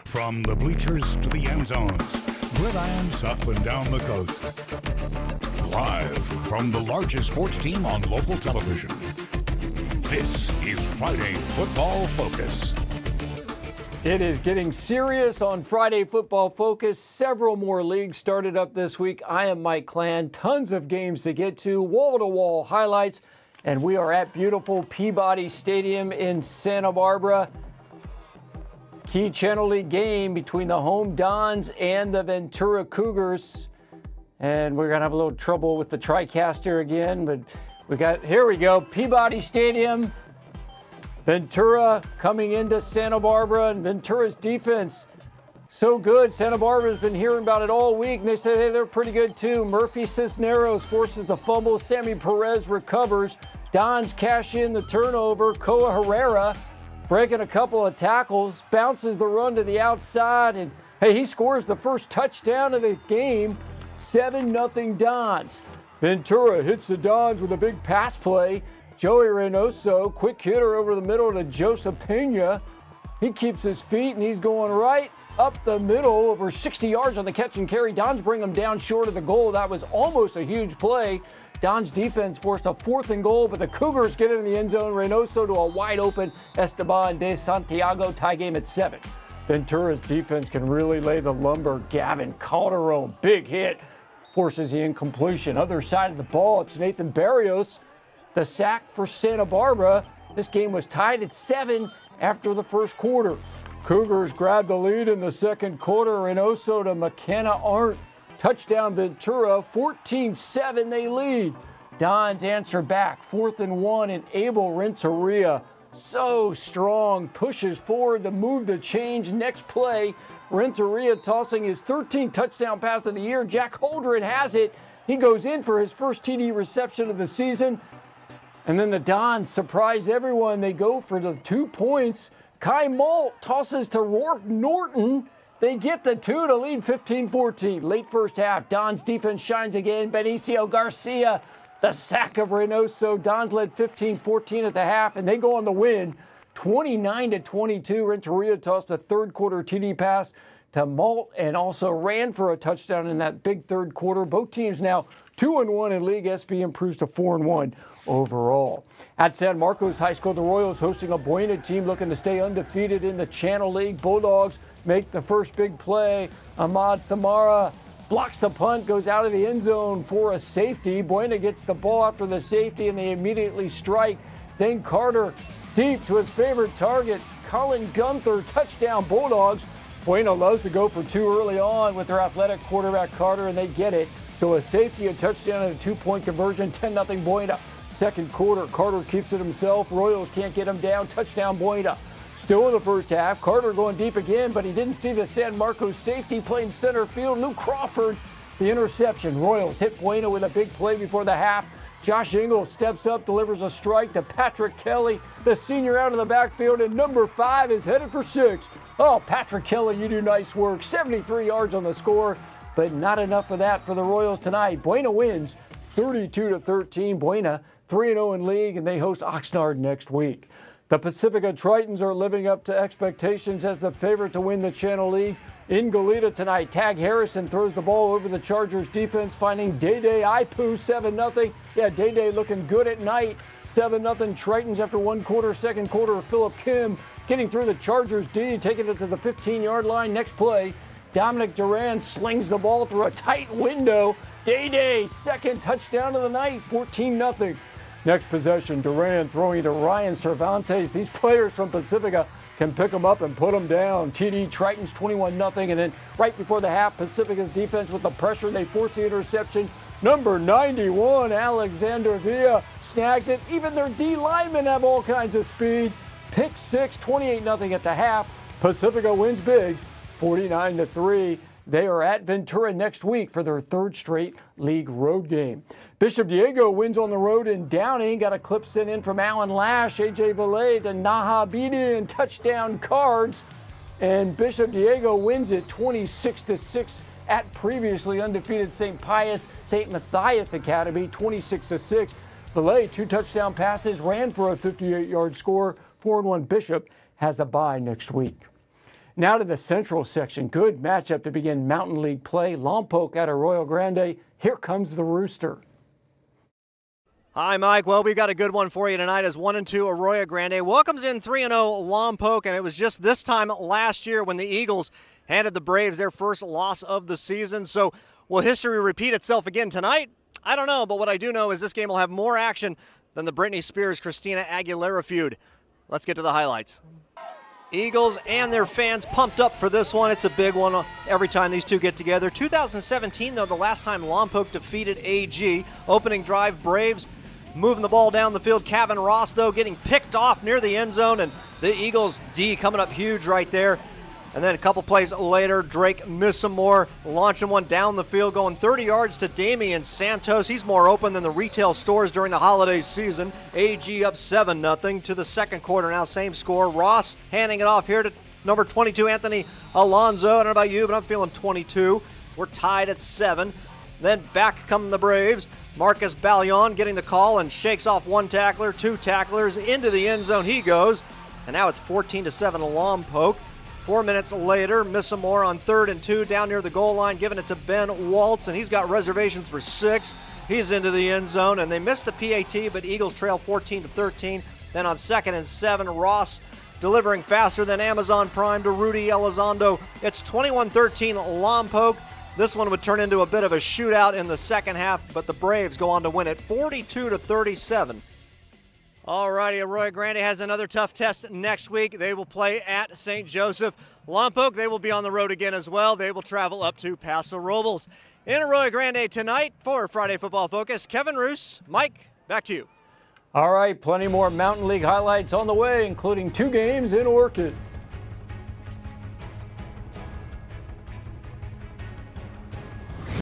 From the bleachers to the end zones, gridirons up and down the coast. Live from the largest sports team on local television. This is Friday Football Focus. It is getting serious on Friday Football Focus. Several more leagues started up this week. I am Mike Clan. Tons of games to get to, wall-to-wall highlights. And we are at beautiful Peabody Stadium in Santa Barbara. Key Channel League game between the home Dons and the Ventura Cougars. And we're going to have a little trouble with the TriCaster again, but here we go, Peabody Stadium. Ventura coming into Santa Barbara, and Ventura's defense so good. Santa Barbara's been hearing about it all week, and they say, hey, they're pretty good too. Murphy Cisneros forces the fumble. Sammy Perez recovers. Dons cash in the turnover. Koa Herrera breaking a couple of tackles, bounces the run to the outside, and hey, he scores the first touchdown of the game. 7-0 Dons. Ventura hits the Dons with a big pass play. Joey Reynoso, quick hitter over the middle to Joseph Pena. He keeps his feet, and he's going right up the middle, over 60 yards on the catch and carry. Dons bring him down short of the goal. That was almost a huge play. Dons defense forced a 4th and goal, but the Cougars get it in the end zone. Reynoso to a wide open Esteban de Santiago, tie game at 7. Ventura's defense can really lay the lumber. Gavin Calderon, big hit, forces the incompletion. Other side of the ball, it's Nathan Barrios, the sack for Santa Barbara. This game was tied at 7 after the first quarter. Cougars grabbed the lead in the second quarter. Reynoso to McKenna Arndt. Touchdown Ventura, 14-7 they lead. Dons answer back, 4th and 1, and Abel Renteria, so strong, pushes forward to move the change. Next play, Renteria tossing his 13th touchdown pass of the year. Jack Holdred has it. He goes in for his first TD reception of the season. And then the Dons surprise everyone. They go for the 2 points. Kai Malt tosses to Rourke Norton. They get the 2 to lead 15-14. Late first half, Dons defense shines again. Benicio Garcia, the sack of Reynoso. Dons led 15-14 at the half, and they go on the win, 29-22. Renteria tossed a third quarter TD pass to Malt and also ran for a touchdown in that big third quarter. Both teams now 2-1 in league. SB improves to 4-1 overall. At San Marcos High School, the Royals hosting a Buena team looking to stay undefeated in the Channel League. Bulldogs make the first big play. Ahmad Samara blocks the punt, goes out of the end zone for a safety. Buena gets the ball after the safety, and they immediately strike. Zane Carter deep to his favorite target, Colin Gunther, touchdown Bulldogs. Buena loves to go for 2 early on with their athletic quarterback Carter, and they get it. So a safety, a touchdown, and a 2-point conversion, 10-0 Buena. Second quarter, Carter keeps it himself. Royals can't get him down. Touchdown Buena. Still in the first half, Carter going deep again, but he didn't see the San Marcos safety playing center field. Luke Crawford, the interception. Royals hit Buena with a big play before the half. Josh Ingles steps up, delivers a strike to Patrick Kelly, the senior out of the backfield, and number 5 is headed for 6. Oh, Patrick Kelly, you do nice work. 73 yards on the score, but not enough of that for the Royals tonight. Buena wins 32-13. Buena 3-0 in league, and they host Oxnard next week. The Pacifica Tritons are living up to expectations as the favorite to win the Channel League in Goleta tonight. Tag Harrison throws the ball over the Chargers defense, finding Day-Day Ipu, 7-0. Yeah, Day-Day looking good at night. 7-0 Tritons after 1 quarter. Second quarter, Philip Kim getting through the Chargers D, taking it to the 15-yard line. Next play, Dominic Duran slings the ball through a tight window. Day-Day, second touchdown of the night, 14-0. Next possession, Duran throwing to Ryan Cervantes. These players from Pacifica can pick them up and put them down. TD Tritons 21-0. And then right before the half, Pacifica's defense with the pressure, they force the interception. Number 91, Alexander Villa, snags it. Even their D linemen have all kinds of speed. Pick 6, 28-0 at the half. Pacifica wins big, 49-3. They are at Ventura next week for their 3rd straight league road game. Bishop Diego wins on the road in Downey. Got a clip sent in from Alan Lash. A.J. Valet to Naha Bidin, touchdown Cards. And Bishop Diego wins it 26-6 at previously undefeated St. Matthias Academy, 26-6. Valet, 2 touchdown passes, ran for a 58-yard score. 4-1 Bishop has a bye next week. Now to the Central section. Good matchup to begin Mountain League play. Lompoc at Arroyo Grande. Here comes the Rooster. Hi, Mike. Well, we've got a good one for you tonight as 1-2 Arroyo Grande welcomes in 3-0 Lompoc, and it was just this time last year when the Eagles handed the Braves their first loss of the season. So will history repeat itself again tonight? I don't know, but what I do know is this game will have more action than the Britney Spears-Christina Aguilera feud. Let's get to the highlights. Eagles and their fans pumped up for this one. It's a big one every time these two get together. 2017, though, the last time Lompoc defeated AG. Opening drive, Braves moving the ball down the field. Kevin Ross, though, getting picked off near the end zone, and the Eagles D coming up huge right there. And then a couple plays later, Drake missed some more, launching one down the field, going 30 yards to Damian Santos. He's more open than the retail stores during the holiday season. AG up 7-0 to the second quarter now, same score. Ross handing it off here to number 22, Anthony Alonso. I don't know about you, but I'm feeling 22. We're tied at 7. Then back come the Braves. Marcus Ballion getting the call and shakes off one tackler, two tacklers. Into the end zone he goes. And now it's 14-7 Lompoc. 4 minutes later, Missamore on 3rd and 2 down near the goal line, giving it to Ben Waltz, and he's got reservations for 6. He's into the end zone, and they missed the PAT, but Eagles trail 14-13. Then on 2nd and 7, Ross delivering faster than Amazon Prime to Rudy Elizondo. It's 21-13 Lompoc. This one would turn into a bit of a shootout in the second half, but the Braves go on to win it 42-37. All righty, Arroyo Grande has another tough test next week. They will play at St. Joseph. Lompoc, they will be on the road again as well. They will travel up to Paso Robles. In Arroyo Grande tonight for Friday Football Focus, Kevin Roos. Mike, back to you. All right, plenty more Mountain League highlights on the way, including 2 games in Orchid.